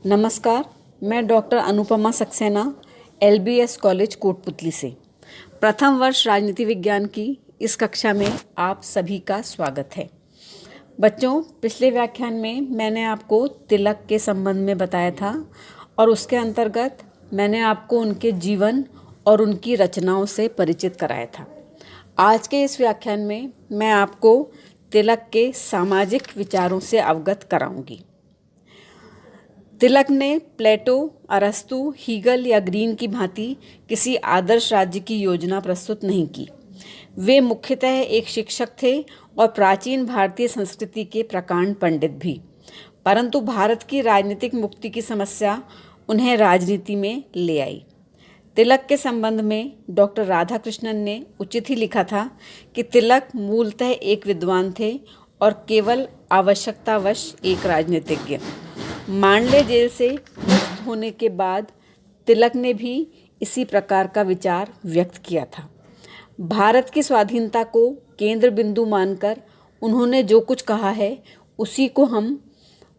नमस्कार, मैं doctor Anupama Saxena LBS college Kotputli से प्रथम वर्ष राजनीति विज्ञान की इस कक्षा में आप सभी का स्वागत है। बच्चों, पिछले व्याख्यान में मैंने आपको तिलक के संबंध में बताया था और उसके अंतर्गत मैंने आपको उनके जीवन और उनकी रचनाओं से परिचित कराया था। आज के इस व्याख्यान में मैं आपको तिलक के सामाजिक विचारों से अवगत कराऊंगी। तिलक ने प्लेटो, अरस्तु, हीगल या ग्रीन की भांति किसी आदर्श राज्य की योजना प्रस्तुत नहीं की। वे मुख्यतः एक शिक्षक थे और प्राचीन भारतीय संस्कृति के प्रकांड पंडित भी। परंतु भारत की राजनीतिक मुक्ति की समस्या उन्हें राजनीति में ले आई। तिलक के संबंध में डॉक्टर राधाकृष्णन ने उचित ही लिखा था कि तिलक मूलतः एक विद्वान थे और केवल आवश्यकतावश एक राजनीतिज्ञ। मांडले जेल से मुक्त होने के बाद तिलक ने भी इसी प्रकार का विचार व्यक्त किया था। भारत की स्वाधीनता को केंद्र बिंदु मानकर उन्होंने जो कुछ कहा है उसी को हम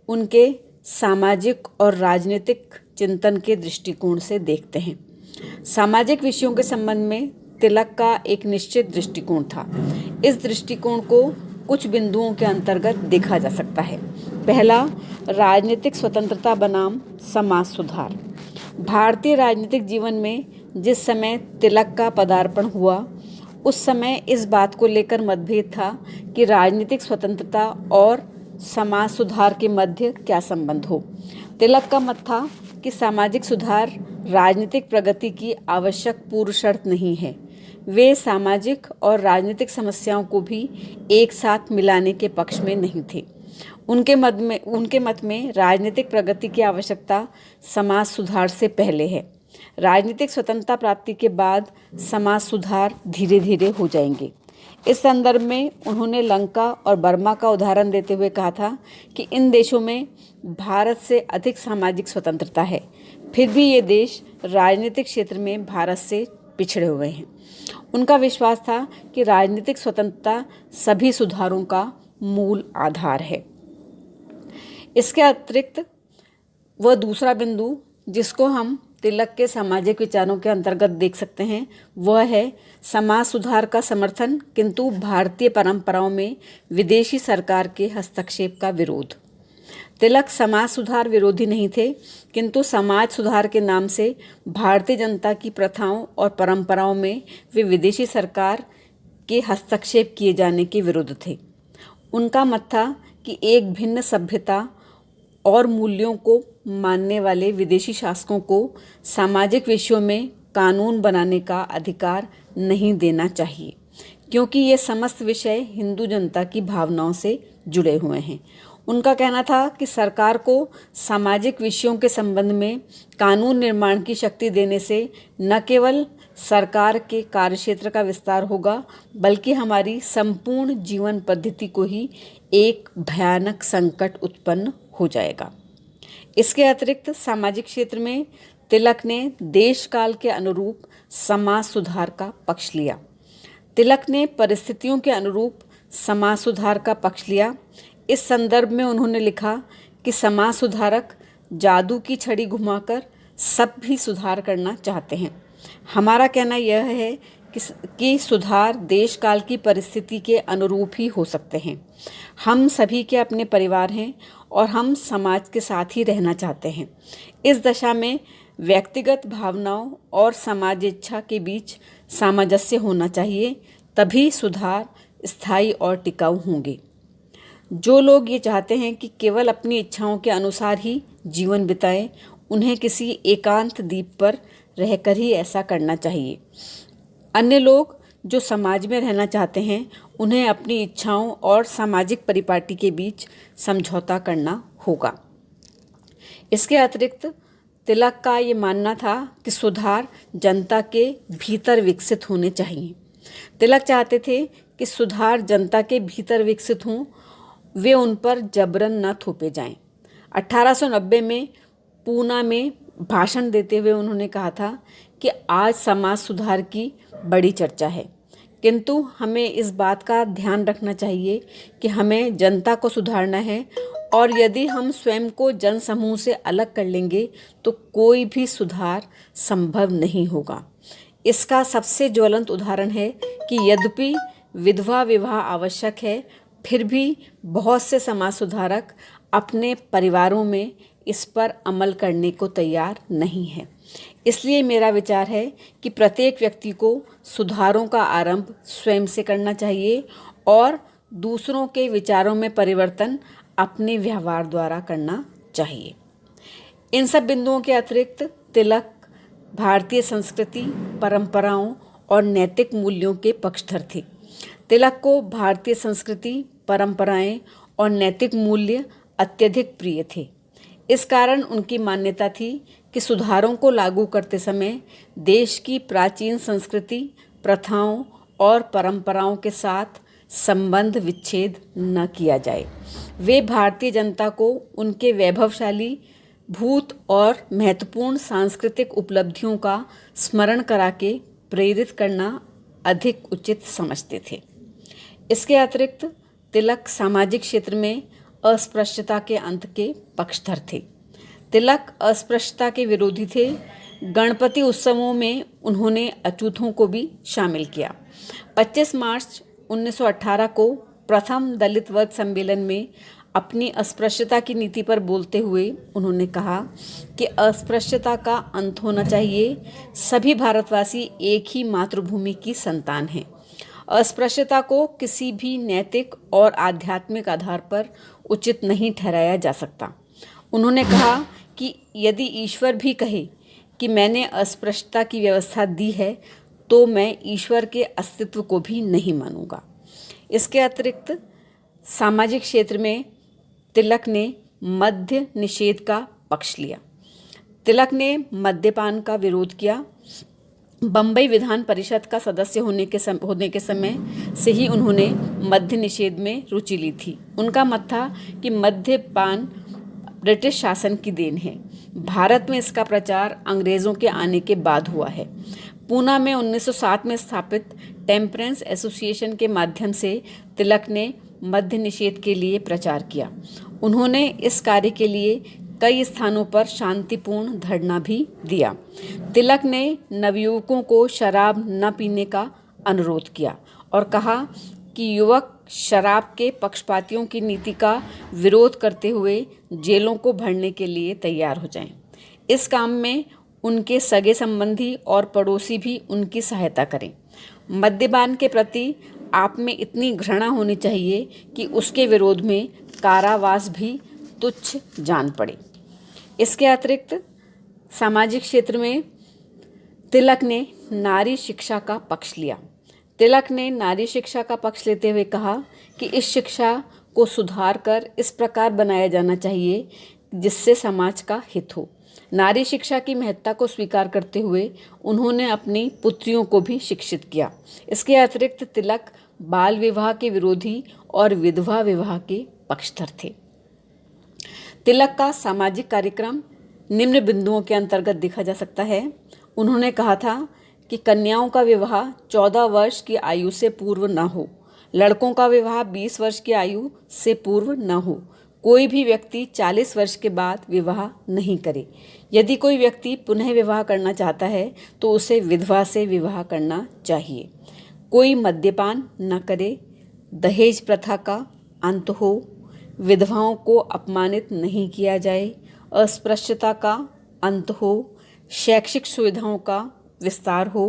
उनके सामाजिक और राजनीतिक चिंतन के दृष्टिकोण से देखते हैं। सामाजिक विषयों के संबंध में तिलक का एक निश्चित दृष्टिकोण था। इस दृष्टिकोण को कुछ बिंदुओं के अंतर्गत देखा जा सकता है। पहला, राजनीतिक स्वतंत्रता बनाम समाज सुधार। भारतीय राजनीतिक जीवन में जिस समय तिलक का पदार्पण हुआ उस समय इस बात को लेकर मतभेद था कि राजनीतिक स्वतंत्रता और समाज सुधार के मध्य क्या संबंध हो। तिलक का मत था कि सामाजिक सुधार राजनीतिक प्रगति की आवश्यक पूर्व शर्त नहीं है। वे सामाजिक और राजनीतिक समस्याओं को भी एक साथ मिलाने के पक्ष में नहीं थे। उनके मत में राजनीतिक प्रगति की आवश्यकता समाज सुधार से पहले है। राजनीतिक स्वतंत्रता प्राप्ति के बाद समाज सुधार धीरे धीरे हो जाएंगे। इस संदर्भ में उन्होंने लंका और बर्मा का उदाहरण देते हुए कहा था कि इन देशों में भारत से अधिक सामाजिक स्वतंत्रता है, फिर भी ये देश राजनीतिक क्षेत्र में भारत से पिछड़े हुए हैं। उनका विश्वास था कि राजनीतिक स्वतंत्रता सभी सुधारों का मूल आधार है। इसके अतिरिक्त वह दूसरा बिंदु जिसको हम तिलक के सामाजिक विचारों के अंतर्गत देख सकते हैं वह है समाज सुधार का समर्थन, किंतु भारतीय परंपराओं में विदेशी सरकार के हस्तक्षेप का विरोध। तिलक समाज सुधार विरोधी नहीं थे, किंतु समाज सुधार के नाम से भारतीय जनता की प्रथाओं और परंपराओं में वे विदेशी सरकार के हस्तक्षेप किए जाने के विरुद्ध थे। उनका मत था कि एक भिन्न सभ्यता और मूल्यों को मानने वाले विदेशी शासकों को सामाजिक विषयों में कानून बनाने का अधिकार नहीं देना चाहिए, क्योंकि ये समस्त विषय हिंदू जनता की भावनाओं से जुड़े हुए हैं। उनका कहना था कि सरकार को सामाजिक विषयों के संबंध में कानून निर्माण की शक्ति देने से न केवल सरकार के कार्यक्षेत्र का विस्तार होगा, बल्कि हमारी संपूर्ण जीवन पद्धति को ही एक भयानक संकट उत्पन्न हो जाएगा। इसके अतिरिक्त सामाजिक क्षेत्र में तिलक ने देश काल के अनुरूप समाज सुधार का पक्ष लिया। तिलक ने परिस्थितियों के अनुरूप समाज सुधार का पक्ष लिया। इस संदर्भ में उन्होंने लिखा कि समाज सुधारक जादू की छड़ी घुमाकर सब भी सुधार करना चाहते हैं। हमारा कहना यह है कि सुधार देश काल की परिस्थिति के अनुरूप ही हो सकते हैं। हम सभी के अपने परिवार हैं और हम समाज के साथ ही रहना चाहते हैं। इस दशा में व्यक्तिगत भावनाओं और समाज इच्छा के बीच सामंजस्य होना चाहिए, तभी सुधार स्थायी और टिकाऊ होंगे। जो लोग ये चाहते हैं कि केवल अपनी इच्छाओं के अनुसार ही जीवन बिताएं, उन्हें किसी एकांत द्वीप पर रहकर ही ऐसा करना चाहिए। अन्य लोग जो समाज में रहना चाहते हैं, उन्हें अपनी इच्छाओं और सामाजिक परिपाटी के बीच समझौता करना होगा। इसके अतिरिक्त तिलक का ये मानना था कि सुधार जनता के भीतर विकसित होने चाहिए। तिलक चाहते थे कि सुधार जनता के भीतर विकसित हों, वे उन पर जबरन न थोपे जाएं। 1890 में पूना में भाषण देते हुए उन्होंने कहा था कि आज समाज सुधार की बड़ी चर्चा है, किंतु हमें इस बात का ध्यान रखना चाहिए कि हमें जनता को सुधारना है और यदि हम स्वयं को जनसमूह से अलग कर लेंगे तो कोई भी सुधार संभव नहीं होगा। इसका सबसे ज्वलंत उदाहरण है कि यद्यपि विधवा विवाह आवश्यक है, फिर भी बहुत से समाज सुधारक अपने परिवारों में इस पर अमल करने को तैयार नहीं है। इसलिए मेरा विचार है कि प्रत्येक व्यक्ति को सुधारों का आरंभ स्वयं से करना चाहिए और दूसरों के विचारों में परिवर्तन अपने व्यवहार द्वारा करना चाहिए। इन सब बिंदुओं के अतिरिक्त तिलक भारतीय संस्कृति, परंपराओं और नैतिक मूल्यों के पक्षधर थे। तिलक को भारतीय संस्कृति, परंपराएं और नैतिक मूल्य अत्यधिक प्रिय थे। इस कारण उनकी मान्यता थी कि सुधारों को लागू करते समय देश की प्राचीन संस्कृति, प्रथाओं और परंपराओं के साथ संबंध विच्छेद न किया जाए। वे भारतीय जनता को उनके वैभवशाली भूत और महत्वपूर्ण सांस्कृतिक उपलब्धियों का स्मरण करा के प्रेरित करना अधिक उचित समझते थे। इसके अतिरिक्त तिलक सामाजिक क्षेत्र में अस्पृश्यता के अंत के पक्षधर थे। तिलक अस्पृश्यता के विरोधी थे। गणपति उत्सवों में उन्होंने अछूतों को भी शामिल किया। 25 मार्च 1918 को प्रथम दलित वर्ग सम्मेलन में अपनी अस्पृश्यता की नीति पर बोलते हुए उन्होंने कहा कि अस्पृश्यता का अंत होना चाहिए। सभी भारतवासी एक ही मातृभूमि की संतान हैं। अस्पृश्यता को किसी भी नैतिक और आध्यात्मिक आधार पर उचित नहीं ठहराया जा सकता। उन्होंने कहा कि यदि ईश्वर भी कहे कि मैंने अस्पृश्यता की व्यवस्था दी है तो मैं ईश्वर के अस्तित्व को भी नहीं मानूंगा। इसके अतिरिक्त सामाजिक क्षेत्र में तिलक ने मद्य निषेध का पक्ष लिया। तिलक ने मद्यपान का विरोध किया। बम्बई विधान परिषद का सदस्य होने के समय से ही उन्होंने मद्य निषेध में रुचि ली थी। उनका मत था कि मद्यपान ब्रिटिश शासन की देन है। भारत में इसका प्रचार अंग्रेज़ों के आने के बाद हुआ है। पूना में 1907 में स्थापित टेम्परेंस एसोसिएशन के माध्यम से तिलक ने मद्य निषेध के लिए प्रचार किया। उन्होंने इस कार्य के लिए कई स्थानों पर शांतिपूर्ण धरना भी दिया। तिलक ने नवयुवकों को शराब न पीने का अनुरोध किया और कहा कि युवक शराब के पक्षपातियों की नीति का विरोध करते हुए जेलों को भरने के लिए तैयार हो जाएं। इस काम में उनके सगे संबंधी और पड़ोसी भी उनकी सहायता करें। मद्यपान के प्रति आप में इतनी घृणा होनी चाहिए कि उसके विरोध में कारावास भी तुच्छ जान पड़े। इसके अतिरिक्त सामाजिक क्षेत्र में तिलक ने नारी शिक्षा का पक्ष लिया। तिलक ने नारी शिक्षा का पक्ष लेते हुए कहा कि इस शिक्षा को सुधार कर इस प्रकार बनाया जाना चाहिए जिससे समाज का हित हो। नारी शिक्षा की महत्ता को स्वीकार करते हुए उन्होंने अपनी पुत्रियों को भी शिक्षित किया। इसके अतिरिक्त तिलक बाल विवाह के विरोधी और विधवा विवाह के पक्षधर थे। तिलक का सामाजिक कार्यक्रम निम्न बिंदुओं के अंतर्गत देखा जा सकता है। उन्होंने कहा था कि कन्याओं का विवाह 14 वर्ष की आयु से पूर्व न हो, लड़कों का विवाह 20 वर्ष की आयु से पूर्व न हो, कोई भी व्यक्ति 40 वर्ष के बाद विवाह नहीं करे। यदि कोई व्यक्ति पुनः विवाह करना चाहता है तो उसे विधवा से विवाह करना चाहिए। कोई मद्यपान न करे, दहेज प्रथा का अंत हो, विधवाओं को अपमानित नहीं किया जाए, अस्पृश्यता का अंत हो, शैक्षिक सुविधाओं का विस्तार हो।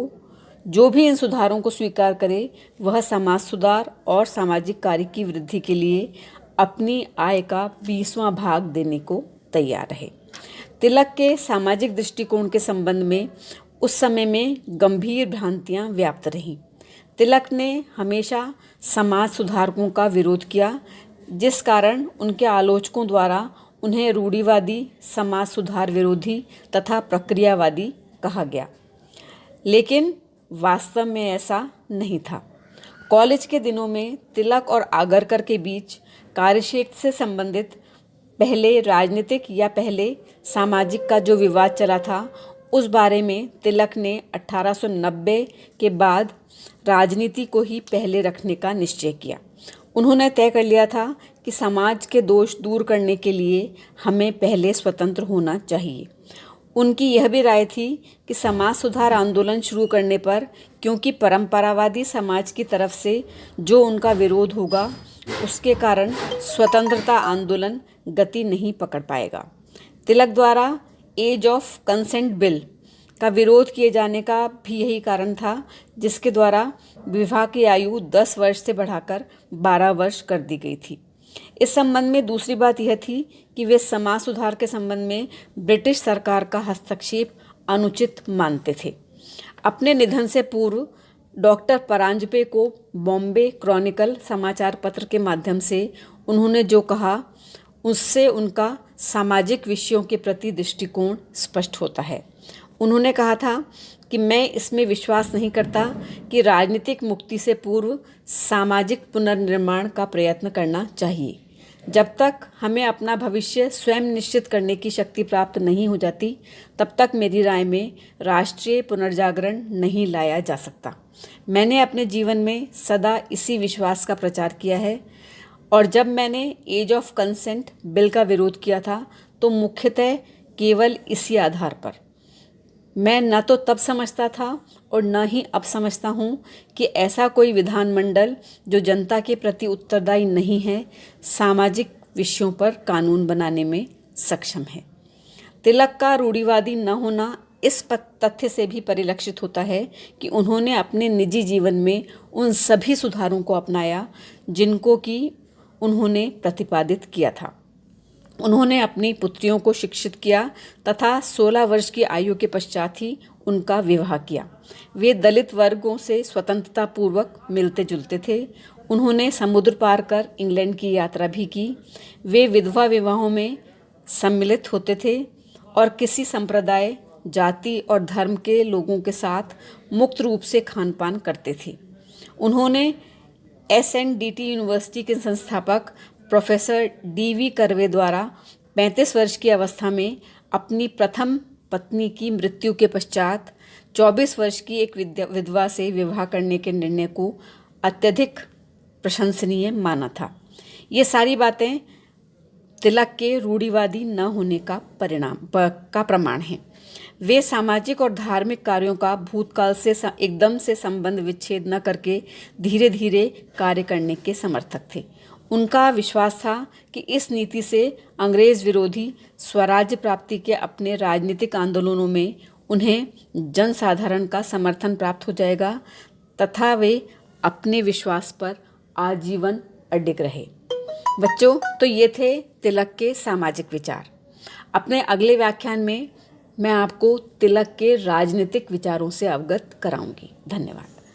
जो भी इन सुधारों को स्वीकार करे वह समाज सुधार और सामाजिक कार्य की वृद्धि के लिए अपनी आय का 20वां भाग देने को तैयार रहे। तिलक के सामाजिक दृष्टिकोण के संबंध में उस समय में गंभीर भ्रांतियां व्याप्त रहीं। तिलक ने हमेशा समाज सुधारकों का विरोध किया, जिस कारण उनके आलोचकों द्वारा उन्हें रूढ़िवादी, समाज सुधार विरोधी तथा प्रक्रियावादी कहा गया। लेकिन वास्तव में ऐसा नहीं था। कॉलेज के दिनों में तिलक और आगरकर के बीच कार्यक्षेत्र से संबंधित पहले राजनीतिक या पहले सामाजिक का जो विवाद चला था, उस बारे में तिलक ने 1890 के बाद राजनीति को ही पहले रखने का निश्चय किया। उन्होंने तय कर लिया था कि समाज के दोष दूर करने के लिए हमें पहले स्वतंत्र होना चाहिए। उनकी यह भी राय थी कि समाज सुधार आंदोलन शुरू करने पर क्योंकि परंपरावादी समाज की तरफ से जो उनका विरोध होगा उसके कारण स्वतंत्रता आंदोलन गति नहीं पकड़ पाएगा। तिलक द्वारा एज ऑफ कंसेंट बिल का विरोध किए जाने का भी यही कारण था, जिसके द्वारा विवाह की आयु 10 वर्ष से बढ़ाकर 12 वर्ष कर दी गई थी। इस संबंध में दूसरी बात यह थी कि वे समाज सुधार के संबंध में ब्रिटिश सरकार का हस्तक्षेप अनुचित मानते थे। अपने निधन से पूर्व डॉक्टर परांजपे को बॉम्बे क्रॉनिकल समाचार पत्र के माध्यम से उन्होंने जो कहा उससे उनका सामाजिक विषयों के प्रति दृष्टिकोण स्पष्ट होता है। उन्होंने कहा था कि मैं इसमें विश्वास नहीं करता कि राजनीतिक मुक्ति से पूर्व सामाजिक पुनर्निर्माण का प्रयत्न करना चाहिए। जब तक हमें अपना भविष्य स्वयं निश्चित करने की शक्ति प्राप्त नहीं हो जाती, तब तक मेरी राय में राष्ट्रीय पुनर्जागरण नहीं लाया जा सकता। मैंने अपने जीवन में सदा इसी विश्वास का प्रचार किया है और जब मैंने एज ऑफ कंसेंट बिल का विरोध किया था तो मुख्यतः केवल इसी आधार पर। मैं न तो तब समझता था और न ही अब समझता हूँ कि ऐसा कोई विधानमंडल जो जनता के प्रति उत्तरदायी नहीं है सामाजिक विषयों पर कानून बनाने में सक्षम है। तिलक का रूढ़िवादी न होना इस तथ्य से भी परिलक्षित होता है कि उन्होंने अपने निजी जीवन में उन सभी सुधारों को अपनाया जिनको कि उन्होंने प्रतिपादित किया था। उन्होंने अपनी पुत्रियों को शिक्षित किया तथा 16 वर्ष की आयु के पश्चात ही उनका विवाह किया। वे दलित वर्गों से स्वतंत्रता पूर्वक मिलते जुलते थे। उन्होंने समुद्र पार कर इंग्लैंड की यात्रा भी की। वे विधवा विवाहों में सम्मिलित होते थे और किसी संप्रदाय, जाति और धर्म के लोगों के साथ मुक्त रूप से खान पान करते थे। उन्होंने SNDT यूनिवर्सिटी के संस्थापक प्रोफेसर DV कर्वे द्वारा 35 वर्ष की अवस्था में अपनी प्रथम पत्नी की मृत्यु के पश्चात 24 वर्ष की एक विधवा से विवाह करने के निर्णय को अत्यधिक प्रशंसनीय माना था। ये सारी बातें तिलक के रूढ़िवादी न होने का प्रमाण है। वे सामाजिक और धार्मिक कार्यों का भूतकाल से एकदम से संबंध विच्छेद न करके धीरे धीरे कार्य करने के समर्थक थे। उनका विश्वास था कि इस नीति से अंग्रेज विरोधी स्वराज्य प्राप्ति के अपने राजनीतिक आंदोलनों में उन्हें जनसाधारण का समर्थन प्राप्त हो जाएगा तथा वे अपने विश्वास पर आजीवन अडिग रहे। बच्चों, तो ये थे तिलक के सामाजिक विचार। अपने अगले व्याख्यान में मैं आपको तिलक के राजनीतिक विचारों से अवगत कराऊंगी। धन्यवाद।